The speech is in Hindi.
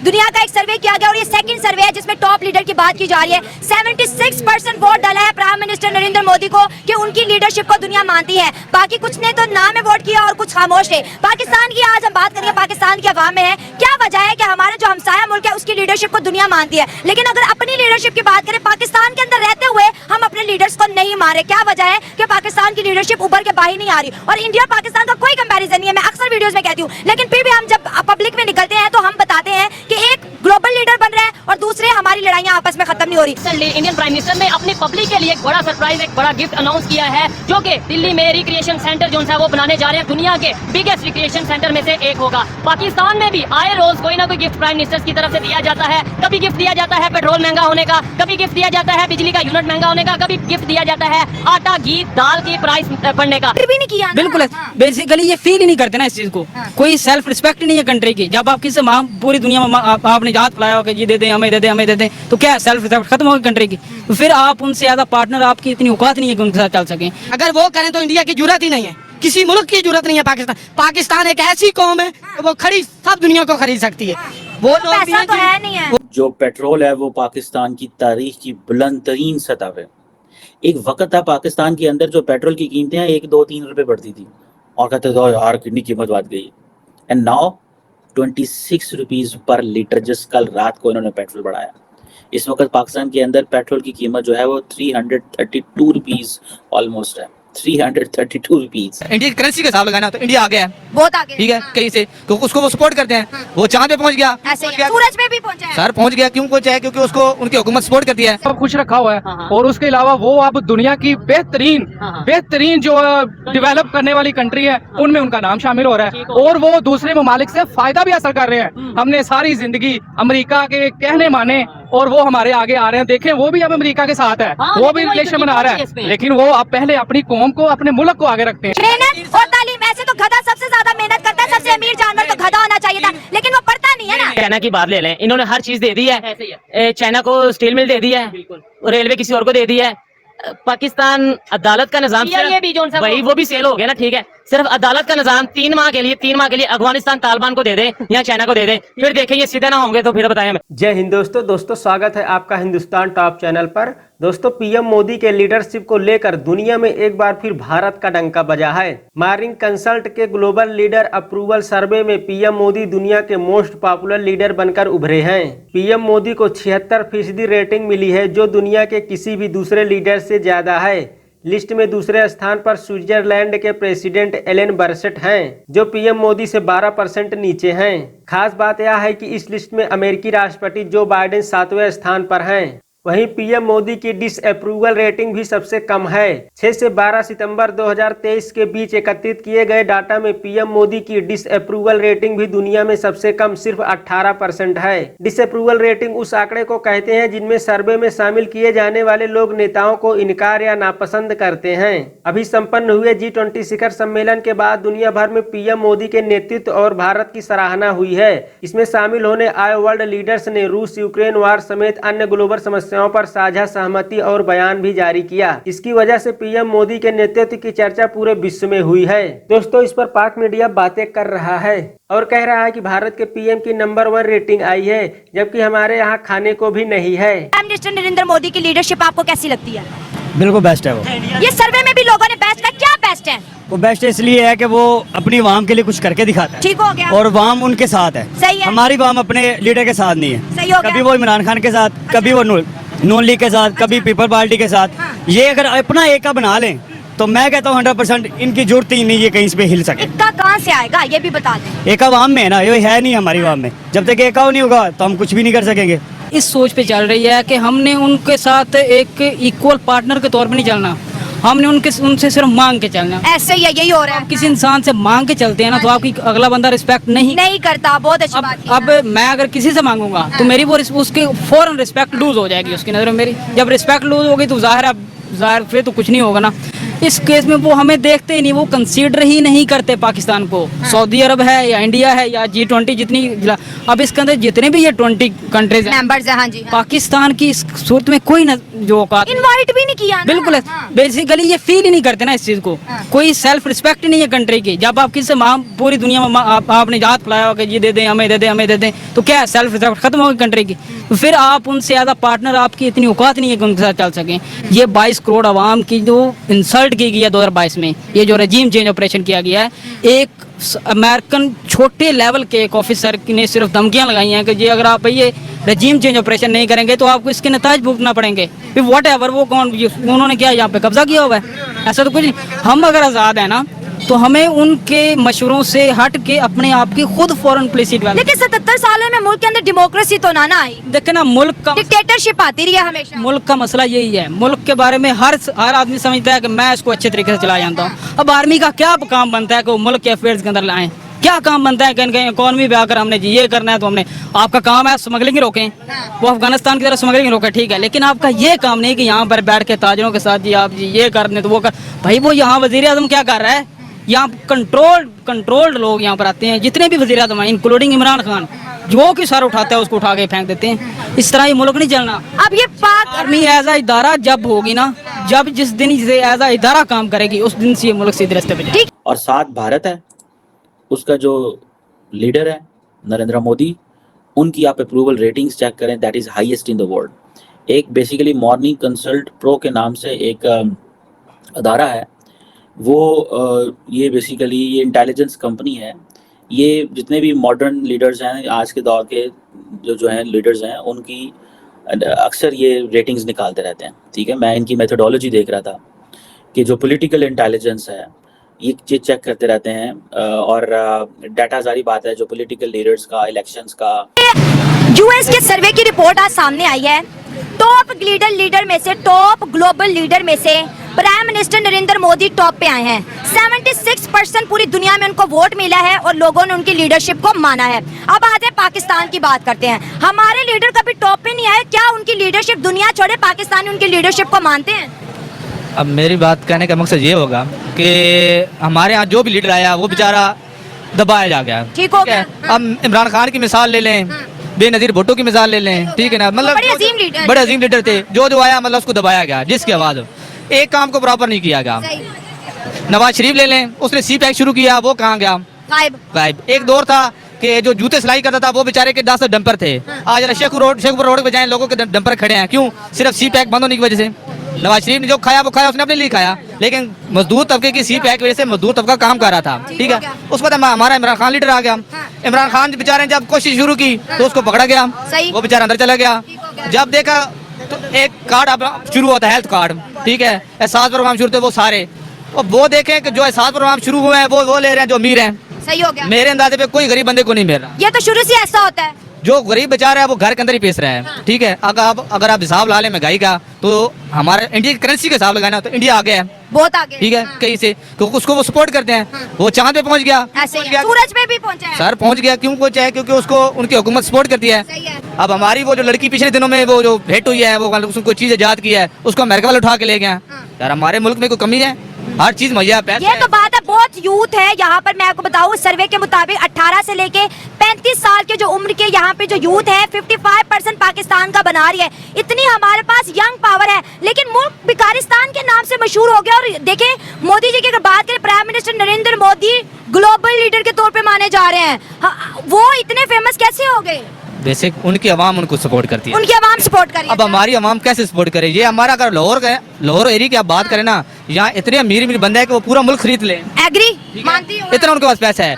दुनिया का एक सर्वे किया गया और ये सेकंड सर्वे है जिसमें टॉप लीडर की बात की जा रही है। 76% वोट डाला है प्राइम मिनिस्टर नरेंद्र मोदी को कि उनकी लीडरशिप को दुनिया मानती है। बाकी कुछ ने तो ना में वोट किया और कुछ खामोश है। पाकिस्तान की आज हम बात करेंगे, पाकिस्तान की आवाम में है क्या वजह है कि हमारा जो हमसाया मुल्क है उसकी लीडरशिप को दुनिया मानती है, लेकिन अगर अपनी लीडरशिप की बात करें पाकिस्तान के अंदर रहते हुए हम अपने लीडर्स को नहीं मान रहे। क्या वजह है कि पाकिस्तान की लीडरशिप उभर के बाहर नहीं आ रही। और इंडिया पाकिस्तान का कोई कंपैरिजन नहीं है, मैं अक्सर वीडियोस में कहती हूँ, लेकिन फिर भी हम जब पब्लिक में निकलते हैं तो हम बताते हैं कि एक ग्लोबल लीडर बन रहे हैं और दूसरे हमारी लड़ाइयाँ आपस में खत्म नहीं हो रही। इंडियन प्राइम मिनिस्टर ने अपनी पब्लिक के लिए एक बड़ा सरप्राइज, एक बड़ा गिफ्ट अनाउंस किया है, जो कि दिल्ली में रिक्रिएशन सेंटर जो है वो बनाने जा रहे हैं। दुनिया के बिगेस्ट रिक्रिएशन सेंटर में से एक होगा। पाकिस्तान में भी आए रोज कोई ना कोई गिफ्ट प्राइम मिनिस्टर की तरफ से दिया जाता है। कभी गिफ्ट दिया जाता है पेट्रोल महंगा होने का, कभी गिफ्ट दिया जाता है बिजली का यूनिट महंगा होने का, कभी गिफ्ट दिया जाता है आटा घी दाल की प्राइस बढ़ने का। फिर भी नहीं किया। बिल्कुल, बेसिकली ये फील ही नहीं करते ना इस चीज को। कोई सेल्फ रिस्पेक्ट नहीं है कंट्री की। जब आप किसी पूरी दुनिया में आपने हाथ फैलाया हो कि ये दे दें हमें, दे दें हमें, दे दें, तो क्या सेल्फ रिस्पेक्ट खत्म होगी कंट्री की। तो फिर आप उनसे ज्यादा पार्टनर, आपकी इतनी औकात नहीं है कि उनके साथ चल सकें। अगर वो करें तो इंडिया की जरूरत ही नहीं है, किसी मुल्क की जरूरत नहीं है। पाकिस्तान एक ऐसी कौम है वो खरीद सब दुनिया को खरीद सकती है। वो तो पैसा तो है नहीं है। जो पेट्रोल है वो पाकिस्तान की तारीख की बुलंद तरीन सतह पे। एक वक्त था पाकिस्तान के अंदर जो पेट्रोल की कीमतें 1, 2, 3 रुपए बढ़ती थी और कहते थे यार कितनी कीमत बढ़ गई। And now 26 rupees per litre, जिस कल रात को इन्होंने पेट्रोल बढ़ाया। इस वक्त पाकिस्तान के अंदर पेट्रोल की कीमत जो है वो 332 रुपीज ऑलमोस्ट है। 332 रुपीज। इंडिया की करेंसी का हिसाब लगाना तो इंडिया आ गया है, बहुत आगे, ठीक है, कहीं से तो उसको वो सपोर्ट करते हैं। वो चांद पे पहुंच गया, ऐसे ही सूरज पे भी पहुंचा है। सर पहुंच गया। क्यों पहुंचा है? क्योंकि उसको उनकी हुकूमत सपोर्ट करती है। खुश रखा हुआ है। और उसके अलावा वो अब दुनिया की बेहतरीन जो डेवलप करने वाली कंट्री है उनमें उनका नाम शामिल हो रहा है और वो दूसरे ममालिक से फायदा भी हासिल कर रहे हैं। हमने सारी जिंदगी अमेरिका के कहने माने और वो हमारे आगे आ रहे हैं। देखें वो भी अब अमेरिका के साथ है, वो भी रिलेशन बना रहा है, लेकिन वो अब पहले अपनी कौम को, अपने मुल्क को आगे रखते हैं। मेहनत और तालीम, ऐसे तो गधा सबसे ज्यादा मेहनत करता है, सबसे अमीर जानवर तो गधा होना चाहिए था, लेकिन वो पढ़ता नहीं है ना। चाइना की बात ले लें, इन्होंने हर चीज दे दी है। चाइना को स्टील मिल दे दी है, रेलवे किसी और को दे दी है। पाकिस्तान अदालत का निजाम वही वो भी सेल हो गया ना, ठीक है। सिर्फ अदालत का निजाम 3 माह के लिए अफगानिस्तान तालिबान को दे दे या चाइना को दे दे, फिर देखें ये सीधे ना होंगे तो फिर बताएं हमें। जय हिंद दोस्तों, स्वागत है आपका हिंदुस्तान टॉप चैनल पर। दोस्तों, पीएम मोदी के लीडरशिप को लेकर दुनिया में एक बार फिर भारत का डंका बजा है। मार्निंग कंसल्ट के ग्लोबल लीडर अप्रूवल सर्वे में पीएम मोदी दुनिया के मोस्ट पॉपुलर लीडर बनकर उभरे हैं। पीएम मोदी को 76% रेटिंग मिली है, जो दुनिया के किसी भी दूसरे लीडर से ज्यादा है। लिस्ट में दूसरे स्थान पर स्विट्जरलैंड के प्रेसिडेंट एलन बर्सेट हैं, जो पीएम मोदी से 12% नीचे हैं। खास बात यह है कि इस लिस्ट में अमेरिकी राष्ट्रपति जो बाइडेन 7वें स्थान पर हैं। वहीं पीएम मोदी की डिसअप्रूवल रेटिंग भी सबसे कम है। 6 से 12 सितंबर 2023 के बीच एकत्रित किए गए डाटा में पीएम मोदी की डिसअप्रूवल रेटिंग भी दुनिया में सबसे कम सिर्फ 18% है। डिसअप्रूवल रेटिंग उस आंकड़े को कहते हैं जिनमें सर्वे में शामिल किए जाने वाले लोग नेताओं को इनकार या नापसंद करते हैं। अभी संपन्न हुए G20 शिखर सम्मेलन के बाद दुनिया भर में पीएम मोदी के नेतृत्व और भारत की सराहना हुई है। इसमें शामिल होने आए वर्ल्ड लीडर्स ने रूस यूक्रेन वार समेत अन्य ग्लोबल समस्याओं पर साझा सहमति और बयान भी जारी किया। इसकी वजह से पीएम मोदी के नेतृत्व की चर्चा पूरे विश्व में हुई है। दोस्तों, इस पर पाक मीडिया बातें कर रहा है और कह रहा है कि भारत के पीएम की नंबर 1 रेटिंग आई है, जबकि हमारे यहाँ खाने को भी नहीं है। प्राइम मिनिस्टर नरेंद्र मोदी की लीडरशिप आपको कैसी लगती है? बिल्कुल बेस्ट है वो। ये सर्वे में भी लोगों ने बेस्ट है, क्या बेस्ट है? वो बेस्ट इसलिए है कि वो अपनी वाम के लिए कुछ करके दिखाता है। ठीक हो गया। और वाम उनके साथ है। सही है। हमारी वाम अपने लीडर के साथ नहीं है। सही हो गया। कभी वो इमरान खान के साथ, कभी वो नून लीग के साथ, कभी पीपल पार्टी के साथ। ये अगर अपना एका बना लें तो मैं कहता हूँ 100% इनकी जरूरत ही नहीं ये कहीं पे हिल सके। एका कहाँ से आएगा ये भी बता दें। एका वाम में है ना, ये है नहीं हमारी वाम में। जब तक एका नहीं होगा तो हम कुछ भी नहीं कर सकेंगे। इस सोच पे चल रही है कि हमने उनके साथ एक इक्वल पार्टनर के तौर पे नहीं चलना, हमने उनसे सिर्फ मांग के चलना। ऐसे ही यही हो रहा है। किसी इंसान से मांग के चलते हैं ना तो आपकी अगला बंदा रिस्पेक्ट नहीं करता। बहुत अच्छी बात की। अब मैं अगर किसी से मांगूंगा तो मेरी वो उसके फौरन रिस्पेक्ट लूज हो जाएगी उसकी नजर में मेरी। जब रिस्पेक्ट लूज होगी तो जाहिर फिर तो कुछ नहीं होगा ना। इस केस में वो हमें देखते ही नहीं, वो कंसीडर ही नहीं करते पाकिस्तान को। सऊदी अरब है या इंडिया है या G20 जितनी, अब इसके अंदर जितने भी ये 20 कंट्रीज मेंबर्स हैं, हाँ जी, हाँ। पाकिस्तान की इस सूरत में कोई न जो औकात। इन फाइट भी नहीं किया ना। बिल्कुल हाँ। बेसिकली ये फील ही नहीं करते ना इस चीज को। कोई सेल्फ रिस्पेक्ट नहीं है कंट्री की। जब आप किसी पूरी दुनिया में आपने हाथ फैलाया हो कि ये दे दें, हमें दे दें, हमें दे दें, तो क्या सेल्फ रिस्पेक्ट खत्म होगी कंट्री की। तो फिर आप उनसे एज अ पार्टनर आपकी इतनी औकात नहीं है कि उनके साथ चल सकें। ये 22 करोड़ आवाम की जो इंसल्ट की गई है 2022 में, ये जो रजीम चेंज ऑपरेशन किया गया है, एक अमेरिकन छोटे लेवल के एक ऑफिसर ने सिर्फ धमकियां लगाई हैं कि ये अगर आप ये रजीम चेंज ऑपरेशन नहीं करेंगे तो आपको इसके नताज भुगतना पड़ेंगे। फिर वॉट एवर वो कौन, उन्होंने क्या यहाँ पे कब्जा किया हुआ है? ऐसा तो कुछ नहीं। हम अगर आज़ाद है ना तो हमें उनके मशवरों से हट के अपने आप की खुद फॉरेन पॉलिसी डेवलप। लेकिन 77 सालों में मुल्क के अंदर डेमोक्रेसी तो ना आई। देखे ना, मुल्क का डिक्टेटरशिप आती रही है हमेशा। मुल्क का मसला यही है। मुल्क के बारे में हर आदमी समझता है कि मैं इसको अच्छे तरीके से चला जानता हूँ। अब आर्मी का क्या काम बनता है कि वो मुल्क के अफेयर्स के अंदर लाएं? क्या काम बनता है कहीं कहीं इकॉनमी पे आकर हमने जी ये करना है तो हमने, आपका काम है स्मगलिंग ही रोकें, वो अफगानिस्तान की तरह स्मगलिंग रोकें, ठीक है, लेकिन आपका ये काम नहीं कि यहाँ पर बैठ के ताजरों के साथ जी आप जी ये करने तो वो कर। भाई वो यहाँ वजीर आजम क्या कर रहा है? यहाँ कंट्रोल्ड लोग यहाँ पर आते हैं, जितने भी वजीर आजम हैं इंक्लूडिंग इमरान खान, जो कि सर उठाता है उसको उठा के फेंक देते हैं। इस तरह ये मुल्क नहीं चलना। अब ये पाक आर्मी एज आ इदारा जब होगी ना, जब जिस दिन से एज आ इदारा काम करेगी उस दिन से ये मुल्क सीधे रास्ते पे जाएगा। ठीक। और साथ भारत है, उसका जो लीडर है नरेंद्र मोदी, उनकी आप अप्रूवल रेटिंग्स चेक करें, that is highest in the world. एक बेसिकली मॉर्निंग कंसल्ट प्रो के नाम से एक अदारा है, वो ये बेसिकली ये इंटेलिजेंस कंपनी है। ये जितने भी मॉडर्न लीडर्स हैं आज के दौर के, जो हैं लीडर्स हैं, उनकी अक्सर ये रेटिंग्स निकालते रहते हैं। ठीक है, मैं इनकी मेथोडोलॉजी देख रहा था कि जो पॉलिटिकल इंटेलिजेंस है ये चीज़ चेक करते रहते हैं, और डाटा जारी बात है जो पॉलिटिकल लीडर्स का, इलेक्शंस का। यूएस के सर्वे की रिपोर्ट आज सामने आई है। टॉप लीडर में से, टॉप ग्लोबल लीडर में से prime minister Narendra Modi top पे आए हैं। 76% पूरी दुनिया में उनको वोट मिला है और लोगों ने उनकी लीडरशिप को माना है। अब आते हैं पाकिस्तान की बात करते हैं। हमारे लीडर कभी टॉप पे नहीं आए, क्या उनकी लीडरशिप, दुनिया छोड़े पाकिस्तानी उनकी लीडरशिप को मानते हैं? अब मेरी बात कहने का मकसद ये होगा कि हमारे यहाँ जो भी लीडर आया वो बेचारा दबाया जा गया। ठीक हो गया। अब इमरान खान की मिसाल ले लें, बेनजीर भुट्टो की मिसाल ले लें, ठीक है ना, मतलब बड़े अजीम लीडर थे। जो आया मतलब उसको दबाया गया, जिसके बाद एक काम को प्रॉपर नहीं किया गया। नवाज शरीफ ले लें, उसने सी पैक शुरू किया, वो कहाँ गया? गायब। एक दौर था कि जो जूते सिलाई करता था वो बेचारे के 10 डंपर थे। आज शेखपुर रोड पे जाएं, लोगों के डंपर खड़े हैं, क्यों? सिर्फ सी पैक बंद होने की वजह से। नवाज शरीफ ने जो खाया वो खाया, उसने अपने लिए खाया, लेकिन मजदूर तबके की सी पैक की वजह से मजदूर तबका काम कर रहा था। ठीक है, उस पर हमारा इमरान खान लीडर आ गया। इमरान खान बेचारे ने जब कोशिश शुरू की तो उसको पकड़ा गया, वो बेचारा अंदर चला गया। जब देखा तो एक कार्ड शुरू होता है, हेल्थ कार्ड, ठीक है, एहसास प्रोग्राम शुरू थे वो सारे, और वो देखें कि जो एहसास प्रोग्राम शुरू हुए हैं वो ले रहे हैं जो अमीर हैं। सही हो गया। मेरे अंदाजे पे कोई गरीब बंदे को नहीं मिल रहा। ये तो शुरू से ऐसा होता है। जो गरीब बेचारा है वो घर के अंदर ही पेश रहा है। ठीक है, अगर आप हिसाब ला लें महंगाई का, तो हमारे इंडिया की करेंसी का हिसाब लगाना तो इंडिया आगे है, बहुत आगे। ठीक है, कहीं से, क्योंकि उसको वो सपोर्ट करते हैं। वो चांद पे पहुंच गया, सूरज पे भी पहुंचा है। सर पहुंच गया, क्यों पहुंचा है? क्योंकि उसको उनकी हुकूमत सपोर्ट करती है। अब हमारी वो जो लड़की पिछले दिनों में वो जो भेंट हुई है, वो उसको चीज ईजाद की है, उसको अमेरिका वाले उठा के ले गया। यार हमारे मुल्क में कोई कमी है? हर चीज मुहैया है, ये तो बात है। बहुत यूथ है यहाँ पर। मैं आपको बताऊँ, सर्वे के मुताबिक 18 से लेके 35 साल के जो उम्र के यहाँ पे जो यूथ है 55% पाकिस्तान का बना रही है। इतनी हमारे पास यंग पावर है, लेकिन मुल्क भिखारिस्तान के नाम से मशहूर हो गया। और देखें, मोदी जी की अगर बात करें, prime minister Narendra Modi global leader के तौर पे माने जा रहे हैं। वो इतने फेमस कैसे हो गए? बेसिक उनकी आवाम उनको सपोर्ट करती है। उनकी आवाम सपोर्ट करी। अब हमारी आवाम कैसे सपोर्ट करे? ये हमारा अगर लाहौर एरिया की आप बात करें ना, यहाँ इतने अमीर बंदे हैं कि वो पूरा मुल्क खरीद ले। एग्री, मानती हूँ। इतना उनके पास पैसा है।